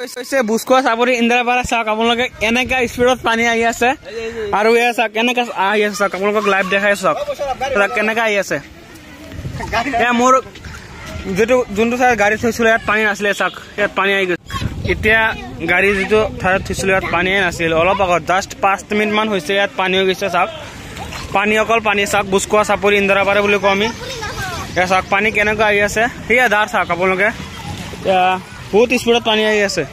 বুসকোৱা চাপৰি ইন্দ্ৰাপাৰা চাওক আপোনালোকে এনেকা স্পীডত পানী আহি আছে আৰু এয়া চাওক কেনেকা আহি আছে চাওক আপোনালোকক লাইভ দেখাই চাওক কেনেকা আহি আছে এয়া মোৰ যোনটো ঠাইত গাড়ী থৈছিলো ইয়াত পানী নাছিলে চাওক ইয়াত পানী আহি গৈছে এতিয়া গাড়ী যিটো ঠাইত থৈছিলো ইয়াত পানীয়ে নাছিল অলপ আগত জাষ্ট 5 মিনিট মান হৈছে ইয়াত পানী হৈ গৈছে চাওক পানী অকল পানী চাওক বুসকোৱা চাপৰি ইন্দ্ৰাপাৰা বুলি কওঁ আমি এয়া চাওক পানী কেনেকা আহি আছে সেয়া ধাৰ চাওক আপোনালোকে বহুত স্পীডত পানী আহি আছে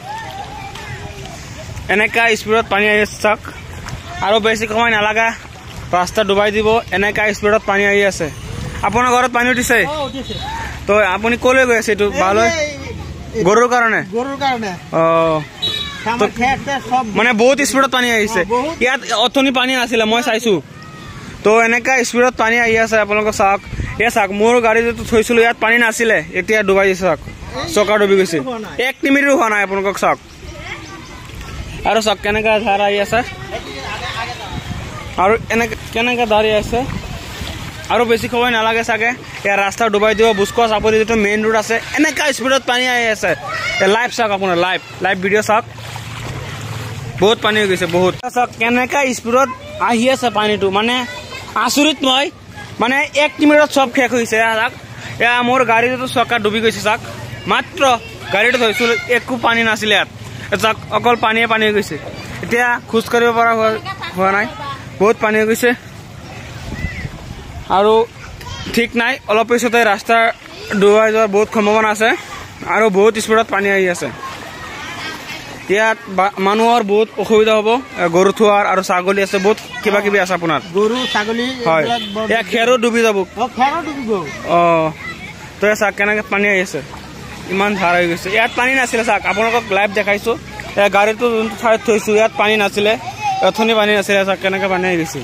এনেকা স্পীডত পানী আহি আছে চাওক আৰু বেছি সময় নালাগা ৰাস্তা ডুবাই দিব এনেকা স্পীডত পানী আহি আছে আপোনাৰ ঘৰত পানী উঠিছে তো আপুনি কলৈ গৈ আছে এইটো ভাললৈ গৰুৰ কাৰণে মানে বহুত স্পীডত পানী আহিছে ইয়াত অথনি পানী নাছিলে মই চাইছো তো এনেকা স্পীডত পানী আহি আছে আপোনালোকে চাওক এয়া চাওক মোৰ গাড়ী যিটো থৈছিলো ইয়াত পানী নাছিলে এতিয়া ডুবাই দিছে চাওক চকা ডুবি গৈছে 1 মিনিটো হোৱা নাই আপোনালোকক চাওক আৰু চাওক কেনেকা ধাৰ আহি আছে আৰু কেনেকা ধাৰ আছে আৰু বেছি সময় নালাগে চাগে ইয়াৰ ৰাস্তা ডুবাই দিব বুসকোৱা চাপৰি যিটো মেইন ৰোড আছে এনেকা স্পীডত পানী আহি আছে লাইভ চাওক আপোনাৰ লাইভ ভিডিঅ' চাওক বহুত পানী হৈ গৈছে বহুত চাওক কেনেকা স্পীডত আহি আছে পানীটো মানে আচৰিত নহয় মানে 1 মিনিটত চব শেষ হৈছে চাওক এয়া মোৰ গাড়ী যিটো চকা ডুবি গৈছে চাওক মাত্ৰ গাড়ীটো থৈছিলো একো পানী নাছিলে ইয়াত চাওক অকল পানীয়ে পানী হৈ গৈছে এতিয়া খোজ কাঢ়িব পৰা হোৱা নাই বহুত পানী হৈ গৈছে আৰু ঠিক নাই অলপ পিছতে ৰাস্তা ডুবাই যোৱাৰ বহুত সম্ভাৱনা আছে আৰু বহুত স্পীডত পানী আহি আছে ইয়াত মানুহৰ বহুত অসুবিধা হ'ব গৰু থোৱাৰ আৰু ছাগলী আছে বহুত কিবা কিবি আছে আপোনাৰ গৰু ছাগলী হয় এয়া খেৰো ডুবি যাব তো চাওক কেনেকৈ পানী আহি আছে ইমান ধাৰ হৈ গৈছে ইয়াত পানী নাছিলে চাওক আপোনালোকক লাইভ দেখাইছো গাড়ীটো যোনটো ঠাইত থৈছো ইয়াত পানী নাছিলে অথনি পানী নাছিলে চাওক কেনেকৈ পানী আহি গৈছে